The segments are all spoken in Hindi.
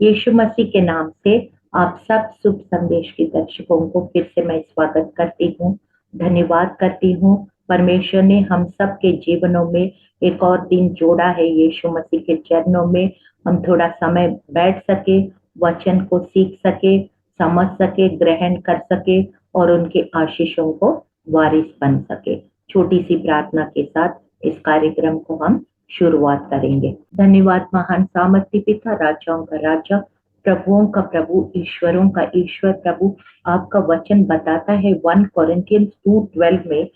यीशु मसीह के नाम से आप सब शुभ संदेश के दर्शकों को फिर से मैं स्वागत करती हूँ। धन्यवाद करती हूँ, परमेश्वर ने हम सब के जीवनों में एक और दिन जोड़ा है। यीशु मसीह के चरणों में हम थोड़ा समय बैठ सके, वचन को सीख सके, समझ सके, ग्रहण कर सके और उनके आशीषों को वारिस बन सके। छोटी सी प्रार्थना के साथ इस कार्यक्रम को हम शुरुआत करेंगे। धन्यवाद महान सामर्थ्य पिता, राजाओं का राजा, प्रभुओं का प्रभु, ईश्वरों का ईश्वर प्रभु, आपका वचन बताता है 1 कोरिन्थियंस 2:12 में,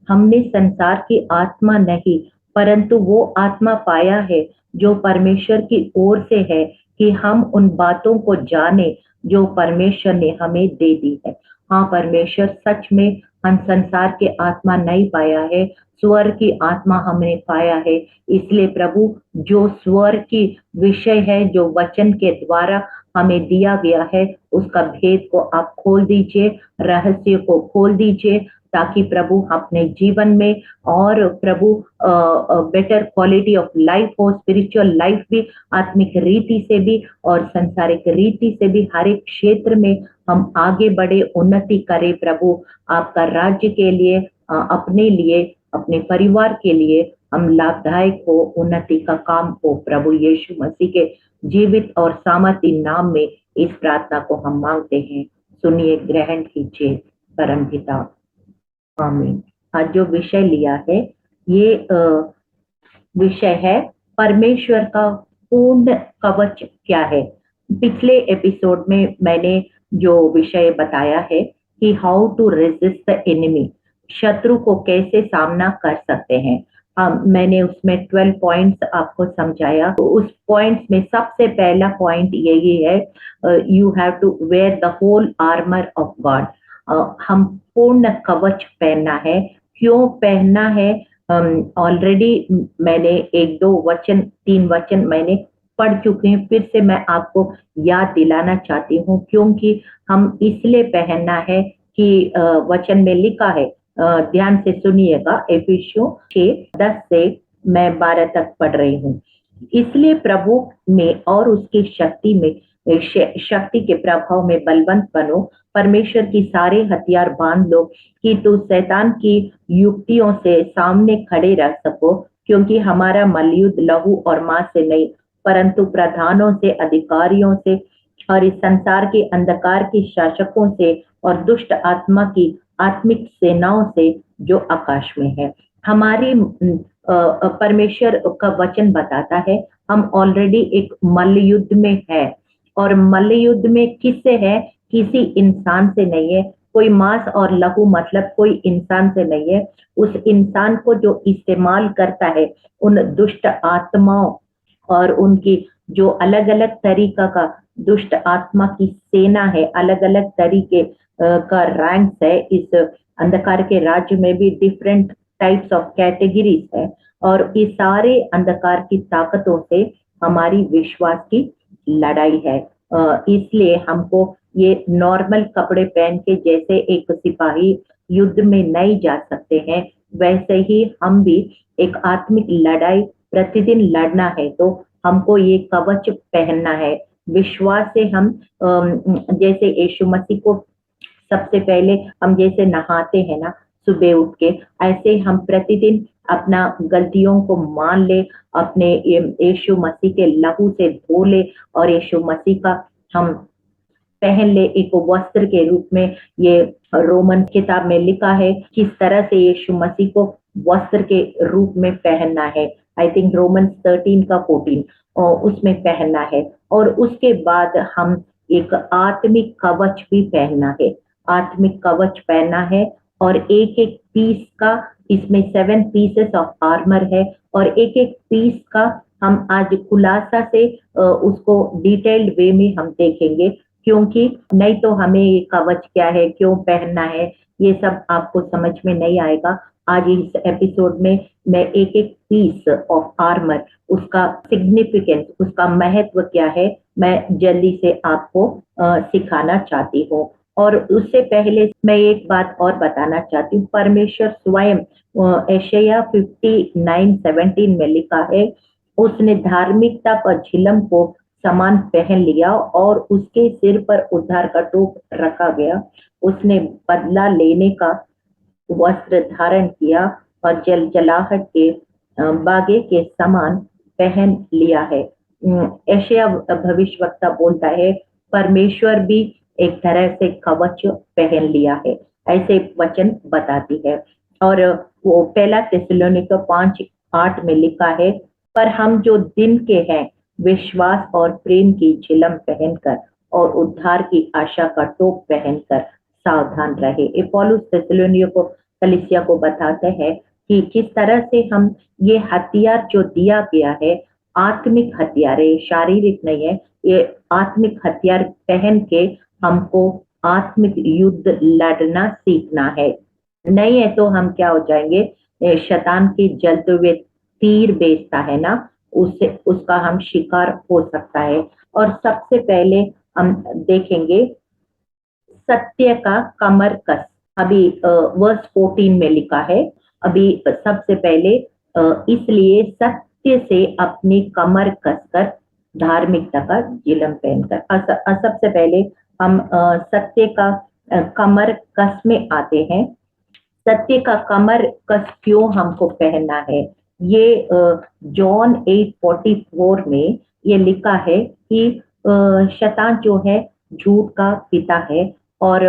हमने संसार की आत्मा नहीं परंतु वो आत्मा पाया है जो परमेश्वर की ओर से है, कि हम उन बातों को जाने जो परमेश्वर ने हमें दे दी है। हाँ परमेश्वर, सच में हम संसार के आत्मा नहीं पाया है, स्वर की आत्मा हमने पाया है। इसलिए प्रभु, जो स्वर की विषय है, जो वचन के द्वारा हमें दिया गया है, उसका भेद को आप खोल दीजिए, रहस्य को खोल दीजिए, ताकि प्रभु अपने जीवन में और प्रभु बेटर क्वालिटी ऑफ लाइफ हो, स्पिरिचुअल लाइफ भी, आत्मिक रीति से भी और संसारिक रीति से भी, हर एक क्षेत्र में हम आगे बढ़े, उन्नति करें प्रभु, आपका राज्य के लिए, अपने लिए, अपने परिवार के लिए हम लाभदायक हो, उन्नति का काम हो। प्रभु यीशु मसीह के जीवित और सामर्थ्य नाम में इस प्रार्थना को हम मांगते हैं। सुनिए, ग्रहण कीजिए परम पिता, आमीन। आज जो विषय लिया है, ये विषय है परमेश्वर का पूर्ण कवच क्या है। पिछले एपिसोड में मैंने जो विषय बताया है कि how to resist the enemy, शत्रु को कैसे सामना कर सकते हैं। मैंने उसमें 12 पॉइंट्स आपको समझाया। तो उस पॉइंट्स में सबसे पहला पॉइंट यही है, you have to wear the whole armour of God. हम पूर्ण कवच पहनना है। क्यों पहनना है? ऑलरेडी मैंने 1-2 वचन, 3 वचन मैंने पढ़ चुके हैं, फिर से मैं आपको याद दिलाना चाहती हूँ, क्योंकि हम इसलिए पहनना है कि वचन में लिखा है, ध्यान से सुनिएगा, इफिसियों 6:10 से मैं 12 तक पढ़ रही हूँ। इसलिए प्रभु में और उसकी शक्ति में, शक्ति के प्रभाव में बलवंत बनो, परमेश्वर की सारे हथियार बांध लो कि तू शैतान की युक्तियों से सामने खड़े रह सको, क्योंकि हमारा मलयुद्ध लहू और मांस से नहीं परंतु प्रधानों से, अधिकारियों से और इस संसार के अंधकार के शासकों से और दुष्ट आत्मा की आत्मिक सेनाओं से जो आकाश में है। हमारे परमेश्वर का वचन बताता है हम ऑलरेडी एक मल्ल युद्ध में है, और मल्ल युद्ध में किससे है? किसी इंसान से नहीं है। कोई मांस और लहू मतलब कोई इंसान से नहीं है। उस इंसान को जो इस्तेमाल करता है उन दुष्ट आत्माओं और उनकी जो अलग अलग तरीका का दुष्ट आत्मा की सेना है, अलग अलग तरीके का रैंक्स है। इस अंधकार के राज्य में भी डिफरेंट टाइप्स ऑफ कैटेगरीज है, और इस सारे अंधकार की ताकतों से हमारी विश्वास की लड़ाई है। इसलिए हमको ये नॉर्मल कपड़े पहन के जैसे एक सिपाही युद्ध में नहीं जा सकते हैं, वैसे ही हम भी एक आत्मिक लड़ाई प्रतिदिन लड़ना है। तो हमको ये कवच पहनना है। विश्वास से हम जैसे यीशु मसीह को सबसे पहले हम जैसे नहाते हैं ना सुबह उठ के, ऐसे हम प्रतिदिन अपना गलतियों को मान ले, अपने यीशु मसीह के लहू से धो ले और यीशु मसीह का हम पहन ले एक वस्त्र के रूप में। ये रोमन किताब में लिखा है किस तरह से यीशु मसीह को वस्त्र के रूप में पहनना है। आई थिंक रोमन 13 का 14 और उसमें पहनना है। और उसके बाद हम एक आत्मिक कवच भी पहनना है। आत्मिक कवच पहनना है और एक एक पीस का, इसमें 7 पीसेस ऑफ आर्मर है, और एक एक पीस का हम आज खुलासा से उसको डिटेल्ड वे में हम देखेंगे, क्योंकि नहीं तो हमें ये कवच क्या है, क्यों पहनना है, ये सब आपको समझ में नहीं आएगा। आज इस एपिसोड में मैं एक एक पीस ऑफ आर्मर, उसका सिग्निफिकेंस, उसका महत्व क्या है, मैं जल्दी से आपको सिखाना चाहती हूँ। और उससे पहले मैं एक बात और बताना चाहती हूँ। परमेश्वर स्वयं यशायाह 59:17 में लिखा है, उसने धार्मिकता का झिलम को सामान पहन लिया और उसके सिर पर उद्धार का टोप रखा गया। उसने बदला लेने का वस्त्र धारण किया और जलजलाहट के बागे के समान पहन लिया है। यशायाह भविष्यवक्ता बोलता है परमेश्वर भी एक तरह से कवच पहन लिया है, ऐसे वचन बताती है। और वो पहला थिस्सलुनीके 5:8 में लिखा है, पर हम जो दिन के हैं विश्वास और प्रेम की झिलम पहनकर और उद्धार की आशा का टोप पहनकर सावधान रहे। ये पौलुस थिस्सलुनीकियों को कलीसिया को बताते हैं कि किस तरह से हम ये हथियार जो दिया गया है आत्मिक हथियार है, शारीरिक नहीं है। ये आत्मिक हथियार पहन के हमको आत्मिक युद्ध लड़ना सीखना है, नहीं है तो हम क्या हो जाएंगे, शैतान की जलते हुए तीर बेचता है ना, उससे उसका हम शिकार हो सकता है। और सबसे पहले हम देखेंगे सत्य का कमर कस। अभी वर्स 14 में लिखा है, अभी सबसे पहले इसलिए सत्य से अपनी कमर कसकर धार्मिकता का जिलम पहनकर। सबसे पहले हम सत्य का कमर कस में आते हैं। सत्य का कमर कस क्यों हमको पहनना है, ये जॉन 8:44 में ये लिखा है कि शैतान जो है झूठ का पिता है और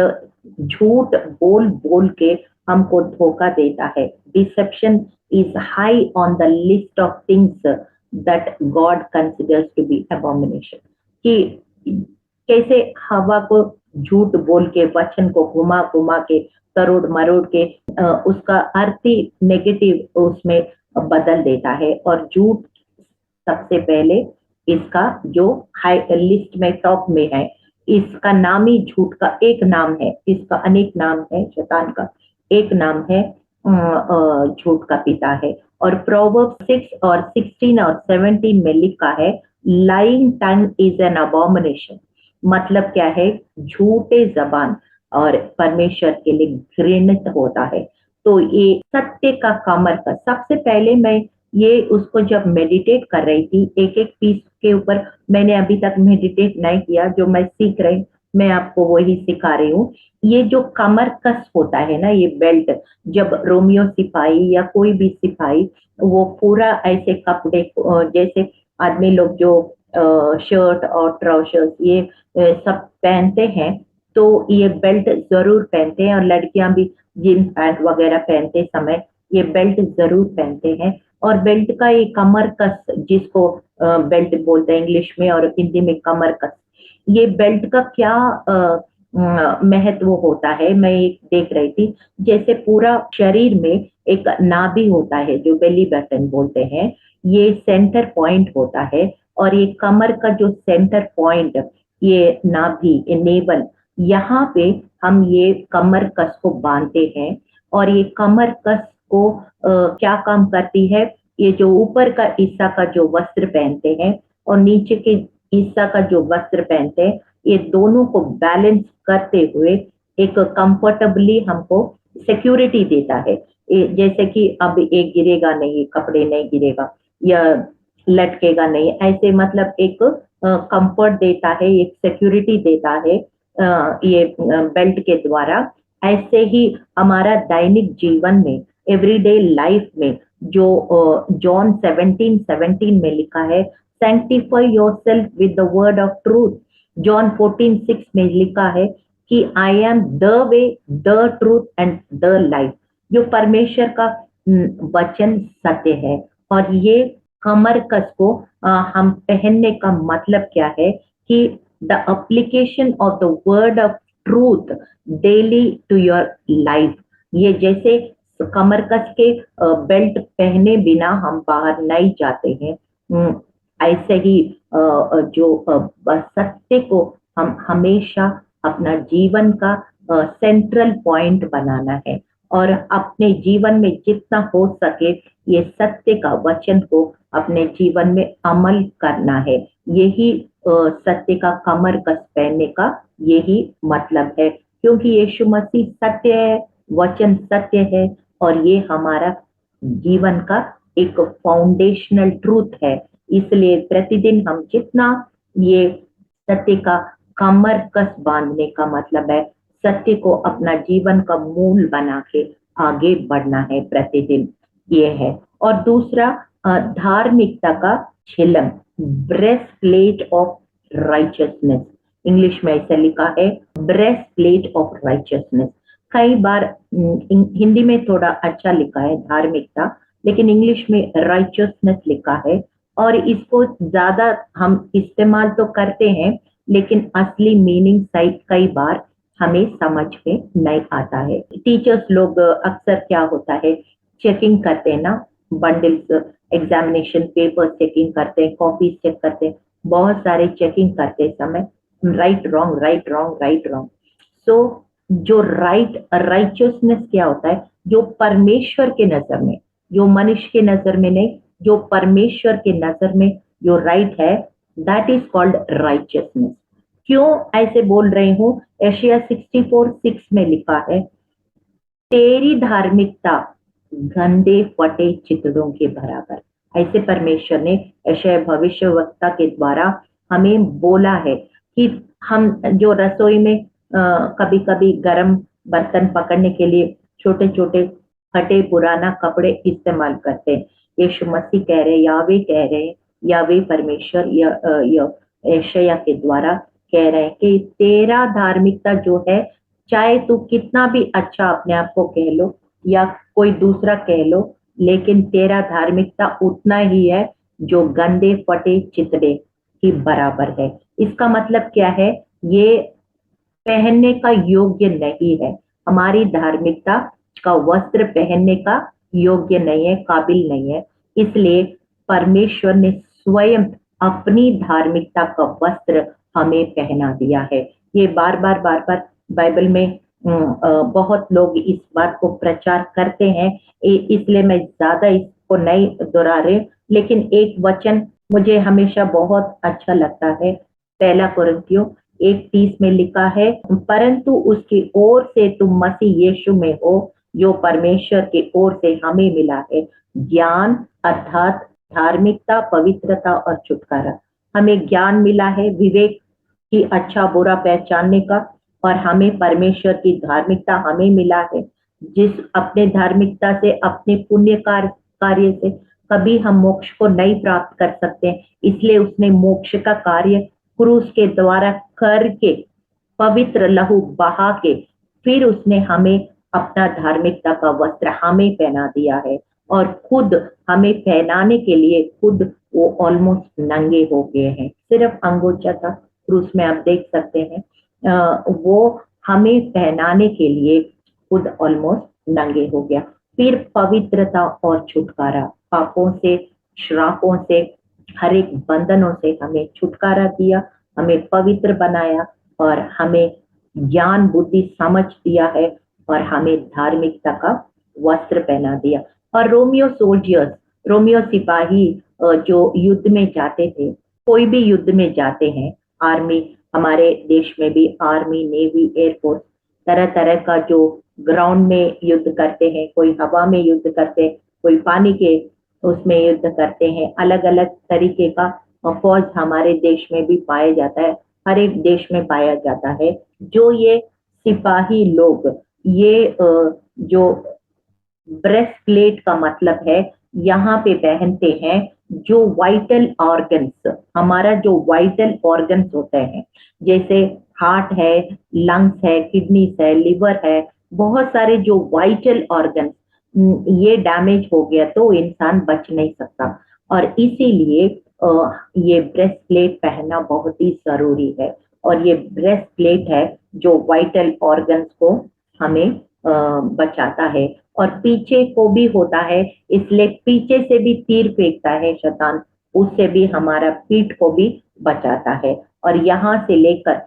झूठ बोल बोल के हमको धोखा देता है। Deception is high on the list of things that God considers to be abomination. कि कैसे हवा को झूठ बोल के वचन को घुमा घुमा के तरोड़ मरोड़ के उसका अर्थ ही नेगेटिव उसमें बदल देता है। और झूठ सबसे पहले इसका जो हाई लिस्ट में टॉप में है, इसका नाम ही झूठ का एक नाम है, इसका अनेक नाम है, शैतान का एक नाम है, झूठ का पिता है। और प्रोवर्ब्स 6 और 16 और 17 में लिखा है lying tongue is an abomination. मतलब क्या है, झूठे जबान और परमेश्वर के लिए घृणित होता है। तो ये सत्य का कमर का सबसे पहले मैं ये उसको जब मेडिटेट कर रही थी, एक एक पीस के ऊपर मैंने अभी तक मेडिटेट नहीं किया, जो मैं सीख रही मैं आपको वही सिखा रही हूँ। ये जो कमर कस होता है ना, ये बेल्ट, जब रोमियो सिपाही या कोई भी सिपाही वो पूरा ऐसे कपड़े जैसे आदमी लोग जो शर्ट और ट्राउजर्स ये सब पहनते हैं, तो ये बेल्ट जरूर पहनते हैं। और लड़कियां भी जींस पैंट वगैरह पहनते समय ये बेल्ट जरूर पहनते हैं। और बेल्ट का ये कमर कस, जिसको बेल्ट बोलते हैं इंग्लिश में और हिंदी में कमर कस, ये बेल्ट का क्या महत्व होता है, मैं एक देख रही थी। जैसे पूरा शरीर में एक नाभि होता है जो बेली बटन बोलते हैं, ये सेंटर पॉइंट होता है। और ये कमर का जो सेंटर पॉइंट, ये नाभि, ये नेवल, यहाँ पे हम ये कमर कस को बांधते हैं। और ये कमर कस को क्या काम करती है, ये जो ऊपर का हिस्सा का जो वस्त्र पहनते हैं और नीचे के हिस्सा का जो वस्त्र पहनते हैं, ये दोनों को बैलेंस करते हुए एक कंफर्टेबली हमको सिक्योरिटी देता है। जैसे कि अब एक गिरेगा नहीं, कपड़े नहीं गिरेगा या लटकेगा नहीं, ऐसे मतलब एक कंफर्ट देता है, एक सिक्योरिटी देता है ये बेल्ट के द्वारा। ऐसे ही हमारा दैनिक जीवन में, एवरीडे लाइफ में, जो जॉन 17:17 में लिखा है sanctify yourself with the word of truth. John 14:6 में लिखा है कि I am the way, the truth and the life. जो परमेश्वर का वचन सत्य है। और ये कमर कस को हम पहनने का मतलब क्या है कि the application of the word of truth daily to your life. ये जैसे कमर कस के बेल्ट पहने बिना हम बाहर नहीं जाते हैं, ऐसे ही जो सत्य को हम हमेशा अपना जीवन का सेंट्रल पॉइंट बनाना है। और अपने जीवन में जितना हो सके ये सत्य का वचन को अपने जीवन में अमल करना है। यही सत्य का कमर कस पहनने का यही मतलब है, क्योंकि यीशु मसीह सत्य है, वचन सत्य है और ये हमारा जीवन का एक फाउंडेशनल ट्रूथ है। इसलिए प्रतिदिन हम जितना ये सत्य का कमर कस बांधने का मतलब है, सत्य को अपना जीवन का मूल बना के आगे बढ़ना है प्रतिदिन, ये है। और दूसरा धार्मिकता का छिलम, breast plate of righteousness, English में ऐसा लिखा है, ब्रेस्ट प्लेट ऑफ राइचियसनेस। कई बार हिंदी में थोड़ा अच्छा लिखा है धार्मिकता, लेकिन इंग्लिश में राइचियसनेस लिखा है। और इसको ज्यादा हम इस्तेमाल तो करते हैं, लेकिन असली मीनिंग साइड कई बार हमें समझ में नहीं आता है। टीचर्स लोग अक्सर क्या होता है, चेकिंग करते हैं ना, बंडल्स, एग्जामिनेशन पेपर चेकिंग करते हैं, कॉपीज चेक करते हैं, बहुत सारे चेकिंग करते समय right wrong right wrong right wrong. So जो राइचियसनेस क्या होता है, जो परमेश्वर के नजर में, जो मनुष्य के नजर में नहीं, जो परमेश्वर के नजर में जो राइट है, दैट इज कॉल्ड राइचियसनेस। क्यों ऐसे बोल रही हूँ, एशिया 64:6 में लिखा है, तेरी धार्मिकता गंदे फटे चितड़ों के बराबर। ऐसे परमेश्वर ने ऐसे भविष्यवक्ता के द्वारा हमें बोला है कि हम जो रसोई में कभी कभी गर्म बर्तन पकड़ने के लिए छोटे छोटे फटे पुराना कपड़े इस्तेमाल करते हैं, यीशु मसीह कह रहे, यावे कह रहे, यावे परमेश्वर यशायाह के द्वारा कह रहे हैं कि तेरा धार्मिकता जो है, चाहे तू कितना भी अच्छा अपने आप को कह लो या कोई दूसरा कह लो, लेकिन तेरा धार्मिकता उतना ही है जो गंदे फटे चितड़े की बराबर है। इसका मतलब क्या है, ये पहनने का योग्य नहीं है, हमारी धार्मिकता का वस्त्र पहनने का योग्य नहीं है, काबिल नहीं है। इसलिए परमेश्वर ने स्वयं अपनी धार्मिकता का वस्त्र हमें पहना दिया है। ये बार बार बाइबल में बहुत लोग इस बात को प्रचार करते हैं, इसलिए मैं ज्यादा इसको नहीं दोहरा रही, लेकिन एक वचन मुझे हमेशा बहुत अच्छा लगता है। पहला कुरिन्थियों 1:30 में लिखा है, परंतु उसकी ओर से तुम मसीह यीशु में हो, जो परमेश्वर की ओर से हमें मिला है, ज्ञान अर्थात धार्मिकता, पवित्रता और छुटकारा। हमें ज्ञान मिला है, विवेक की अच्छा बुरा पहचानने का, और हमें परमेश्वर की धार्मिकता हमें मिला है, जिस अपने धार्मिकता से, अपने पुण्य कार्य से कभी हम मोक्ष को नहीं प्राप्त कर सकते, इसलिए उसने मोक्ष का कार्य क्रूस के द्वारा करके, पवित्र लहू बहा के, फिर उसने हमें अपना धार्मिकता का वस्त्र हमें पहना दिया है। और खुद हमें पहनाने के लिए खुद वो ऑलमोस्ट नंगे हो गए हैं, सिर्फ अंगोछा था क्रूस में, आप देख सकते हैं। वो हमें पहनाने के लिए खुद ऑलमोस्ट नंगे हो गया। फिर पवित्रता और छुटकारा, पापों से, श्रापों से, हर एक बंधनों से हमें छुटकारा दिया, हमें पवित्र बनाया, और हमें ज्ञान बुद्धि समझ दिया है, और हमें धार्मिकता का वस्त्र पहना दिया। और रोमियो सोल्जर्स, रोमियो सिपाही जो युद्ध में जाते थे, कोई भी युद्ध में जाते हैं, आर्मी, हमारे देश में भी आर्मी, नेवी, एयरफोर्स, तरह तरह का जो ग्राउंड में युद्ध करते हैं, कोई हवा में युद्ध करते हैं, कोई पानी के उसमें युद्ध करते हैं, अलग अलग तरीके का फौज हमारे देश में भी पाया जाता है, हर एक देश में पाया जाता है। जो ये सिपाही लोग, ये जो ब्रेस्ट प्लेट का मतलब है, यहाँ पे पहनते हैं जो वाइटल ऑर्गन्स, हमारा जो वाइटल ऑर्गन्स होते हैं, जैसे हार्ट है, लंग्स है, किडनीज है, लिवर है, बहुत सारे जो वाइटल ऑर्गन्स, ये डैमेज हो गया तो इंसान बच नहीं सकता, और इसीलिए ये ब्रेस्ट प्लेट पहनना बहुत ही जरूरी है। और ये ब्रेस्ट प्लेट है जो वाइटल ऑर्गन्स को हमें बचाता है। और पीछे को भी होता है, इसलिए पीछे से भी तीर फेंकता है शैतान, उससे भी हमारा पीठ को भी बचाता है। और यहाँ से लेकर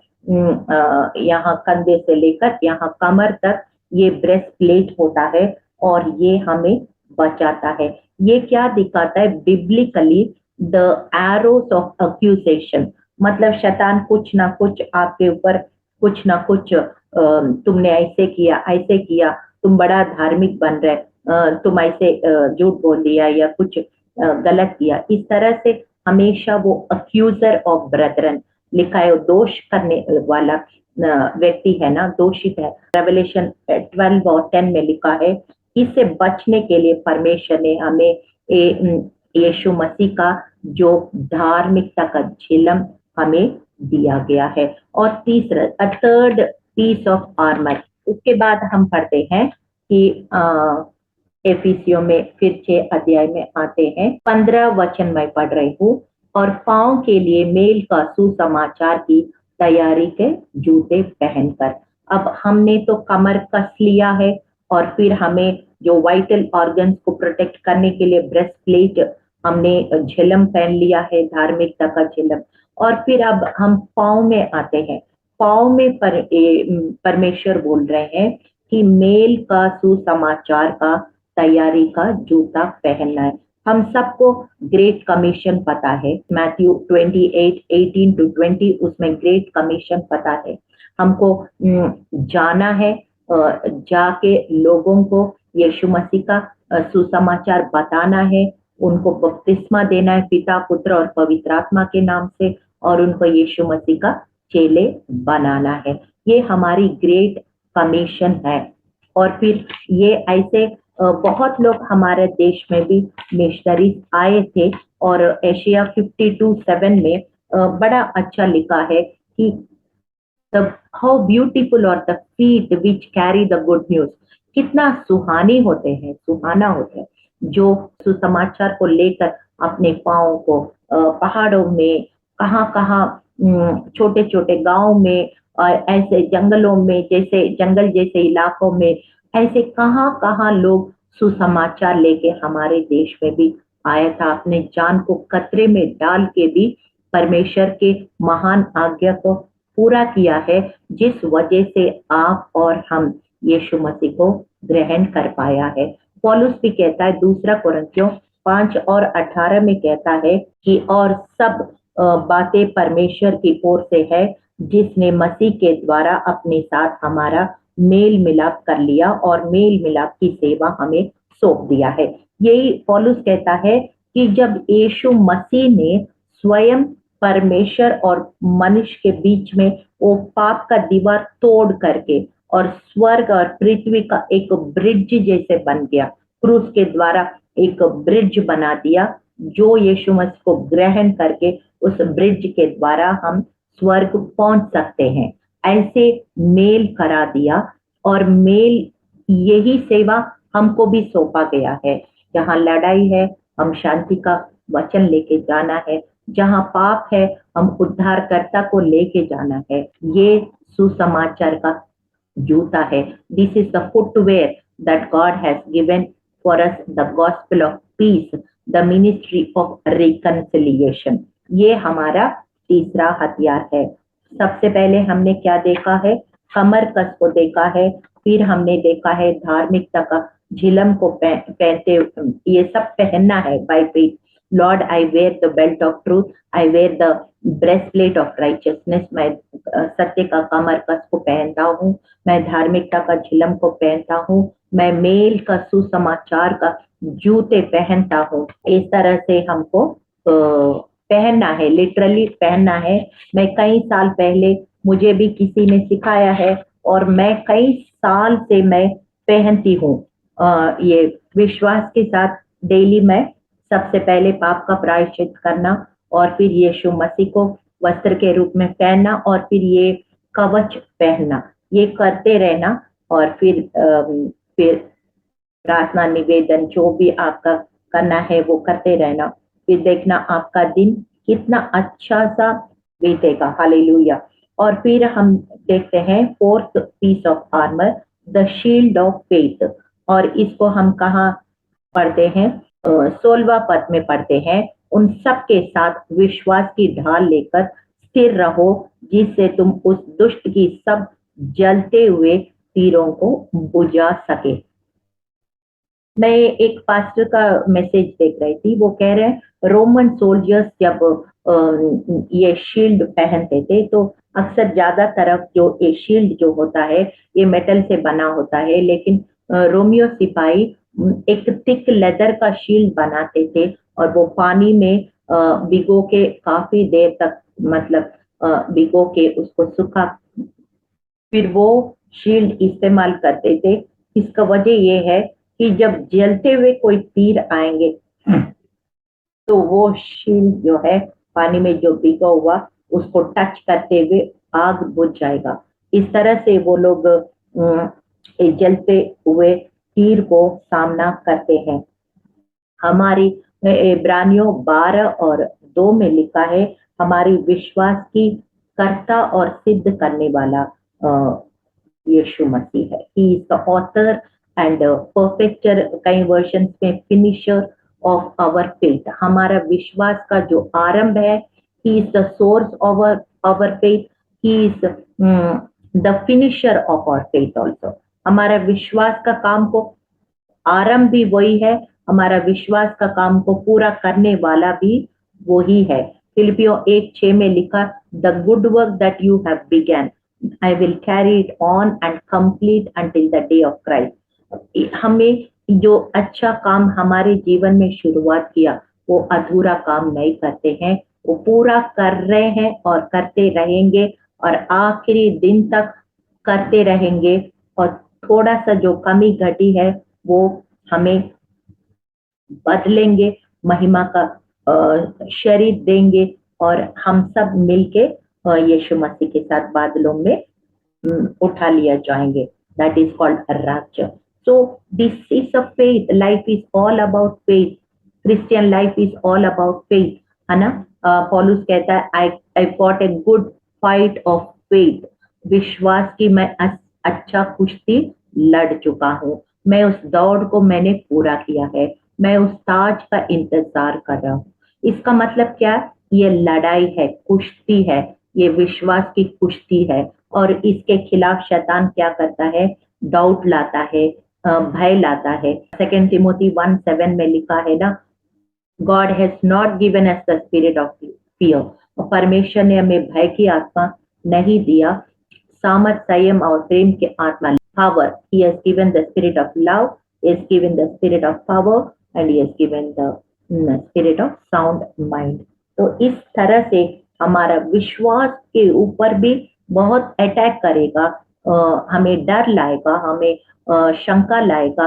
यहाँ कंधे से लेकर यहाँ कमर तक ये ब्रेस्ट प्लेट होता है, और ये हमें बचाता है। ये क्या दिखाता है बिब्लिकली, द एरोस ऑफ अक्यूजेशन, मतलब शैतान कुछ ना कुछ आपके ऊपर, कुछ ना कुछ तुमने ऐसे किया, तुम बड़ा धार्मिक बन रहे, तुम ऐसे झूठ बोल दिया या कुछ गलत किया, इस तरह से हमेशा वो अक्यूजर ऑफ ब्रदरन लिखा है, दोष करने वाला व्यक्ति है ना, दोषित है। रेवलेशन 12 और 10 में लिखा है, इससे बचने के लिए परमेश्वर ने हमें यीशु मसीह का जो धार्मिकता का झिलम हमें दिया गया है। और तीसरा, थर्ड पीस ऑफ आर्मर, उसके बाद हम पढ़ते हैं कि एफिसियों में फिर 6 अध्याय में आते हैं, 15 वचन मैं पढ़ रही हूँ। और पांव के लिए मेल का सुसमाचार की तैयारी के जूते पहनकर। अब हमने तो कमर कस लिया है, और फिर हमें जो वाइटल ऑर्गन्स को प्रोटेक्ट करने के लिए ब्रेस्ट प्लेट, हमने झिलम पहन लिया है, धार्मिकता का झिलम। और फिर अब हम पाँव में आते हैं। पाँव में परमेश्वर बोल रहे हैं कि मेल का सुसमाचार का तैयारी का जूता पहनना है। हम सबको ग्रेट कमीशन पता है, मैथ्यू 28:18-20, उसमें ग्रेट कमीशन पता है। हमको जाना है, जाके लोगों को यीशु मसीह का सुसमाचार बताना है, उनको बपतिस्मा देना है पिता, पुत्र और पवित्र आत्मा के नाम से, और उनको यीशु मसीह का चेले बनाना है। ये हमारी ग्रेट कमीशन है। और फिर ये ऐसे बहुत लोग हमारे देश में भी मिशनरीज आए थे, और एशिया 52:7 में बड़ा अच्छा लिखा है कि how beautiful are the feet which carry the good news. कितना सुहाने होते हैं, सुहाना होते हैं जो सुसमाचार को लेकर अपने पाँव को पहाड़ों में, कहाँ कहाँ छोटे छोटे गांव में, ऐसे जंगलों में, जैसे जंगल जैसे इलाकों में, ऐसे कहाँ कहाँ लोग सुसमाचार लेके हमारे देश में भी आया था। अपने जान को खतरे में डाल के भी परमेश्वर के महान आज्ञा को पूरा किया है, जिस वजह से आप और हम यीशु मसीह को ग्रहण कर पाया है। पौलुस भी कहता है, दूसरा कोरिन्थियों 5:18 में कहता है कि और सब बातें परमेश्वर की ओर से है, जिसने मसीह के द्वारा अपने साथ हमारा मेल मिलाप कर लिया और मेल मिलाप की सेवा हमें सौंप दिया है। यही पौलुस कहता है कि जब यीशु मसीह ने स्वयं परमेश्वर और मनुष्य के बीच में वो पाप का दीवार तोड़ करके और स्वर्ग और पृथ्वी का एक ब्रिज जैसे बन गया, क्रूस के द्वारा एक ब्रिज बना दिया, जो यीशु मसीह को ग्रहण करके उस ब्रिज के द्वारा हम स्वर्ग पहुंच सकते हैं, ऐसे मेल करा दिया। और मेल यही सेवा हमको भी सौंपा गया है। जहाँ लड़ाई है, हम शांति का वचन लेके जाना है, जहाँ पाप है, हम उद्धारकर्ता को लेके जाना है। ये सुसमाचार का जूता है। This is the footwear that God has given for us, the gospel of peace, the ministry of reconciliation. ये हमारा तीसरा हथियार है। सबसे पहले हमने क्या देखा है? कमर कस को देखा है, फिर हमने देखा है धार्मिकता का झिलम को पहनते, ये सब पहनना है by faith. Lord, I wear the belt of truth, I wear the breastplate of righteousness. मैं सत्य का कमर कस को पहनता हूँ, मैं धार्मिकता का झिलम को पहनता हूँ, मैं मेल का सुसमाचार का जूते पहनता हूँ। इस तरह से हमको पहनना है, लिटरली पहनना है। मैं कई साल पहले, मुझे भी किसी ने सिखाया है, और मैं कई साल से मैं पहनती हूँ। ये विश्वास के साथ डेली मैं सबसे पहले पाप का प्रायश्चित करना, और फिर यीशु मसीह को वस्त्र के रूप में पहनना, और फिर ये कवच पहनना, ये करते रहना। और फिर प्रार्थना निवेदन जो भी आपका करना है वो करते रहना। फिर देखना आपका दिन कितना अच्छा सा बीतेगा। हालेलुया। और फिर हम देखते हैं fourth piece of armour, the shield of faith. और इसको हम कहाँ पढ़ते हैं? 16वां पद में पढ़ते हैं, उन सब के साथ विश्वास की ढाल लेकर स्थिर रहो, जिससे तुम उस दुष्ट की सब जलते हुए तीरों को बुझा सके। मैं एक पास्टर का मैसेज देख रही थी, वो कह रहे हैं रोमन सोल्जर्स जब ये शील्ड पहनते थे, तो अक्सर ज्यादा तरफ जो ये शील्ड जो होता है ये मेटल से बना होता है, लेकिन रोमियो सिपाही एक थिक लेदर का शील्ड बनाते थे, और वो पानी में भिगो के काफी देर तक मतलब भिगो के उसको सुखा, फिर वो शील्ड इस्तेमाल करते थे। इसका वजह ये है कि जब जलते हुए कोई तीर आएंगे तो वो शील्ड जो है पानी में जो भिगा हुआ उसको टच करते हुए आग बुझ जाएगा। इस तरह से वो लोग जलते हुए तीर को सामना करते हैं। हमारी इब्रानियों 12 और 2 में लिखा है, हमारी विश्वास की कर्ता और सिद्ध करने वाला यीशु मसीह है। He is the author and परफेक्टर, कई वर्जन में फिनिशर ऑफ आवर फेथ। हमारा विश्वास का जो आरंभ है, he is the source of our faith, he is the finisher of our faith also. हमारा विश्वास का काम को आरंभ भी वही है, हमारा विश्वास का काम को पूरा करने वाला भी वही है। फिलिपियों 1:6 में लिखा, the good work that you have begun I will carry it on and complete until the day of Christ. हमें जो अच्छा काम हमारे जीवन में शुरुआत किया वो अधूरा काम नहीं करते हैं, वो पूरा कर रहे हैं और करते रहेंगे और आखिरी दिन तक करते रहेंगे। और थोड़ा सा जो कमी घटी है वो हमें बदलेंगे, महिमा का शरीर देंगे और हम सब मिलके यीशु मसीह के साथ बादलों में उठा लिया जाएंगे। That is called rapture. So this is a faith. Life is all about faith. Christian life is all about faith, है ना? पौलुस कहता है, I fought a good fight of faith. विश्वास की मैं अच्छा कुश्ती लड़ चुका हूँ, मैं उस दौड़ को मैंने पूरा किया है, मैं उस ताज का इंतजार कर रहा हूँ। इसका मतलब क्या? ये लड़ाई है, कुश्ती है, ये विश्वास की कुश्ती है। और इसके खिलाफ शैतान क्या करता है? डाउट लाता है, भय लाता है। 2 तिमोथी 1:7 में लिखा है ना, God has not given us the spirit of fear. परमेश्वर ने हमें भय की आत्मा नहीं दिया, सामर्थ, संयम और प्रेम की आत्मा, power. He has given the spirit of love, he has given the spirit of power and he has given the spirit of sound mind. तो इस तरह से हमारा विश्वास के ऊपर भी बहुत अटैक करेगा, हमें डर लाएगा, हमें शंका लाएगा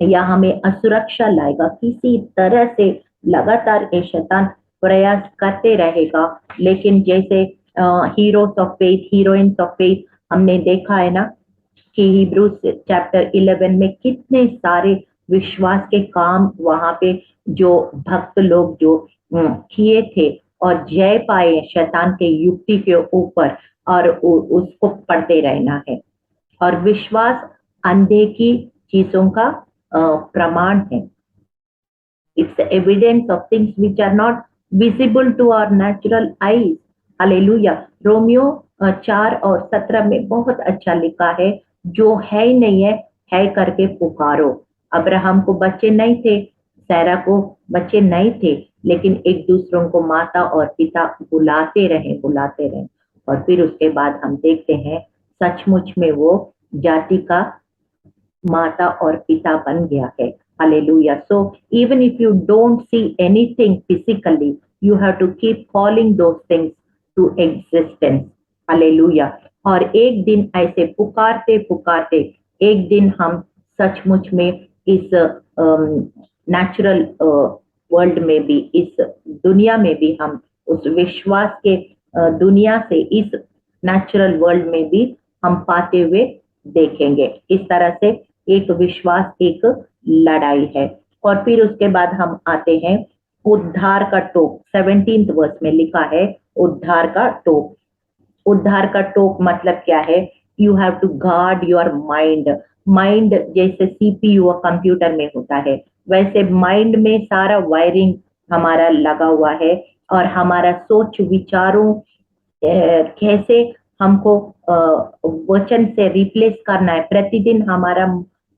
या हमें असुरक्षा लाएगा। किसी तरह से लगातार ये शैतान प्रयास करते रहेगा। लेकिन जैसे heroes of faith, heroines of faith हमने देखा है ना कि हिब्रूज चैप्टर 11 में कितने सारे विश्वास के काम वहां पे जो भक्त लोग जो किए थे और जय पाए शैतान के युक्ति के ऊपर, और उसको पढ़ते रहना है। और विश्वास अनदेखी चीजों का प्रमाण है। It's evidence of things which are not visible to our natural eyes. Hallelujah. Romans 4:17 में बहुत अच्छा लिखा है, जो है ही नहीं है करके पुकारो। अब्राहम को बच्चे नहीं थे, सैरा को बच्चे नहीं थे, लेकिन एक दूसरों को माता और पिता बुलाते रहे। और फिर उसके बाद हम देखते हैं सचमुच में वो जाति का माता और पिता बन गया है। Hallelujah. So even if you don't see anything physically, you have to keep calling those things to existence. Hallelujah. और एक दिन ऐसे पुकारते पुकारते एक दिन हम सचमुच में इस नेचुरल वर्ल्ड में भी, इस दुनिया में भी हम उस विश्वास के दुनिया से इस नेचुरल वर्ल्ड में भी हम पाते हुए देखेंगे। इस तरह से एक विश्वास एक लड़ाई है। और फिर उसके बाद हम आते हैं उद्धार का टोक। 17th वर्स में लिखा है उद्धार का टोक। उद्धार का टोक मतलब क्या है? You have to guard your mind. Mind जैसे सीपीयू कंप्यूटर में होता है, वैसे माइंड में सारा वायरिंग हमारा लगा हुआ है और हमारा सोच विचारों कैसे हमको वचन से रिप्लेस करना है, प्रतिदिन हमारा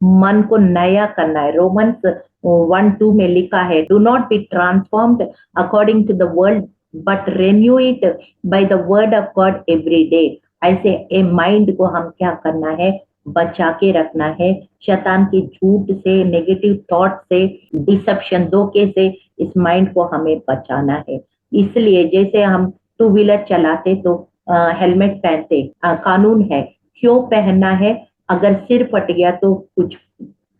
मन को नया करना है। रोमन्स 1:2 में लिखा है, do not be transformed according to the world but renew it by the word of God every day. ऐसे ए माइंड को हम क्या करना है? बचा के रखना है शैतान के झूठ से, नेगेटिव थॉट से, डिसेप्शन, धोखे से, इस माइंड को हमें बचाना है। इसलिए जैसे हम टू व्हीलर चलाते तो हेलमेट पहनते, कानून है, क्यों पहनना है? अगर सिर फट गया तो कुछ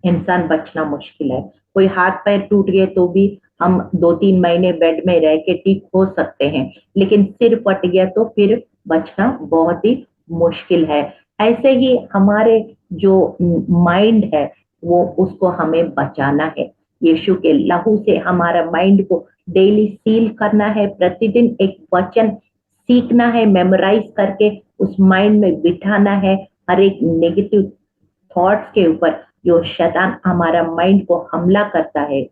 इंसान बचना मुश्किल है, कोई हाथ पैर टूट गए तो भी हम 2-3 महीने बेड में रह के ठीक हो सकते हैं, लेकिन सिर फट गया तो फिर बचना बहुत ही मुश्किल है। ऐसे ही हमारे जो माइंड है वो उसको हमें बचाना है। यीशु के लहू से हमारा माइंड को डेली सील करना है, प्रतिदिन एक वचन सीखना है, मेमोराइज करके उस माइंड में बिठाना है। हर एक नेगेटिव थॉट्स के ऊपर जो शैतान हमारा माइंड को हमला करता है,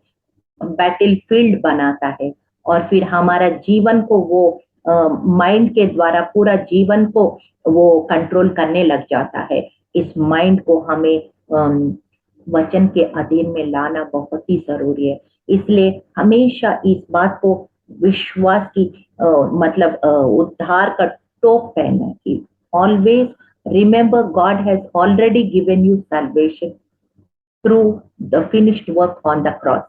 बैटल फील्ड बनाता है, और फिर हमारा जीवन को वो माइंड के द्वारा पूरा जीवन को वो कंट्रोल करने लग जाता है। इस माइंड को हमें वचन के अधीन में लाना बहुत ही जरूरी है। इसलिए हमेशा इस बात को विश्वास की मतलब उद्धार का टोप पहनना कि always remember God has already given you salvation through the finished work on the cross.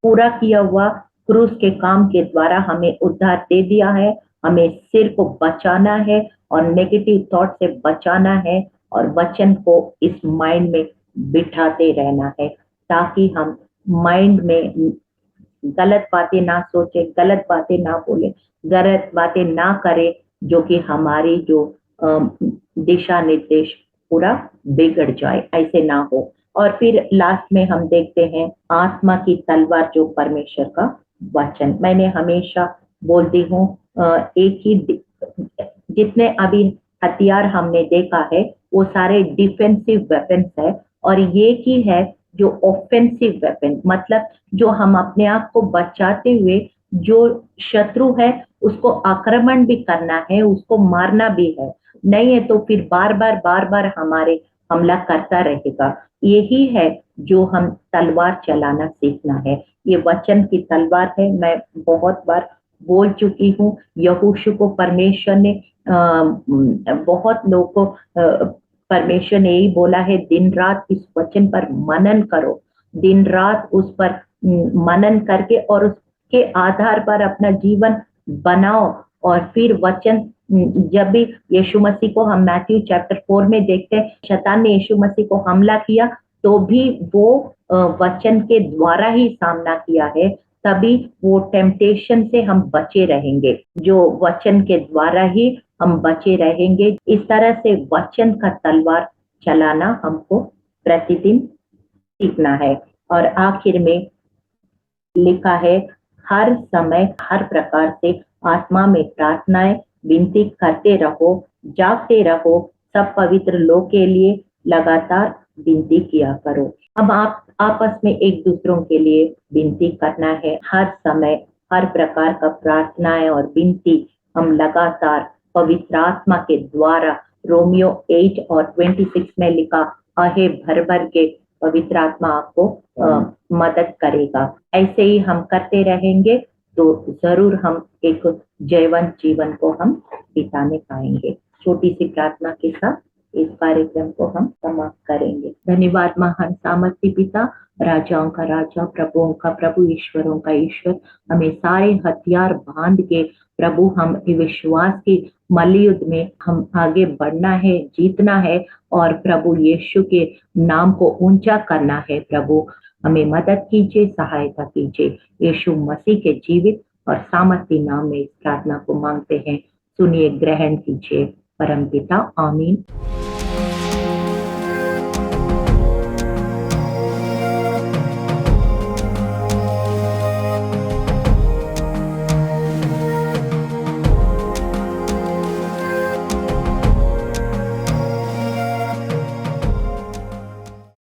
पूरा किया हुआ क्रूस के काम के द्वारा हमें उद्धार दे दिया है। हमें सिर को बचाना है और नेगेटिव थॉट से बचाना है, और वचन को इस माइंड में बिठाते रहना है, ताकि हम माइंड में गलत बातें ना सोचे, गलत बातें ना बोले, गलत बातें ना करे, जो कि हमारी जो दिशा निर्देश पूरा बिगड़ जाए, ऐसे ना हो। और फिर लास्ट में हम देखते हैं आत्मा की तलवार, जो परमेश्वर का वचन। मैंने हमेशा बोलती हूँ एक ही जितने अभी हथियार हमने देखा है वो सारे डिफेंसिव वेपन्स है, और ये ही है जो ऑफेंसिव वेपन, मतलब जो हम अपने आप को बचाते हुए जो शत्रु है उसको आक्रमण भी करना है, उसको मारना भी है। नहीं है तो फिर बार बार हमारे हमला करता रहेगा। यही है जो हम तलवार चलाना सीखना है। ये वचन की तलवार है। मैं बहुत बार बोल चुकी हूँ, यहोशू को परमेश्वर ने बहुत लोगों को परमेश्वर ने यही बोला है, दिन रात इस वचन पर मनन करो, दिन रात उस पर मनन करके और उसके आधार पर अपना जीवन बनाओ। और फिर वचन जब भी यीशु मसीह को हम मैथ्यू चैप्टर 4 में देखते हैं, शैतान ने यीशु मसीह को हमला किया तो भी वो वचन के द्वारा ही सामना किया है, तभी वो टेम्पटेशन से हम बचे रहेंगे, जो वचन के द्वारा ही हम बचे रहेंगे। इस तरह से वचन का तलवार चलाना हमको प्रतिदिन सीखना है। और आखिर में लिखा है, हर समय हर प्रकार से आत्मा में प्रार्थनाएं विनती करते रहो, जागते रहो, सब पवित्र लोग के लिए लगातार विनती किया करो। अब आप आपस में एक दूसरों के लिए विनती करना है, हर समय हर प्रकार का प्रार्थनाएं और विनती हम लगातार पवित्र आत्मा के द्वारा, रोमियो 8 और 26 में लिखा, आहे भर भर के पवित्र आत्मा आपको मदद करेगा। ऐसे ही हम करते रहेंगे तो जरूर हम एक जयवंत जीवन को हम बिताने पाएंगे। छोटी सी प्रार्थना के साथ इस कार्यक्रम को हम समाप्त करेंगे। धन्यवाद महान सामर्थ्य पिता, राजाओं का राजा, प्रभुओं का प्रभु, ईश्वरों का ईश्वर, हमें सारे हथियार बांध के प्रभु हम विश्वास की मल्लयुद्ध में हम आगे बढ़ना है, जीतना है, और प्रभु यीशु के नाम को ऊंचा करना है। प्रभु हमें मदद कीजिए, सहायता कीजिए। यीशु मसीह के जीवित और सामर्थ्य नाम में इस प्रार्थना को मांगते हैं, सुनिए, ग्रहण कीजिए। परम पिता, आमीन।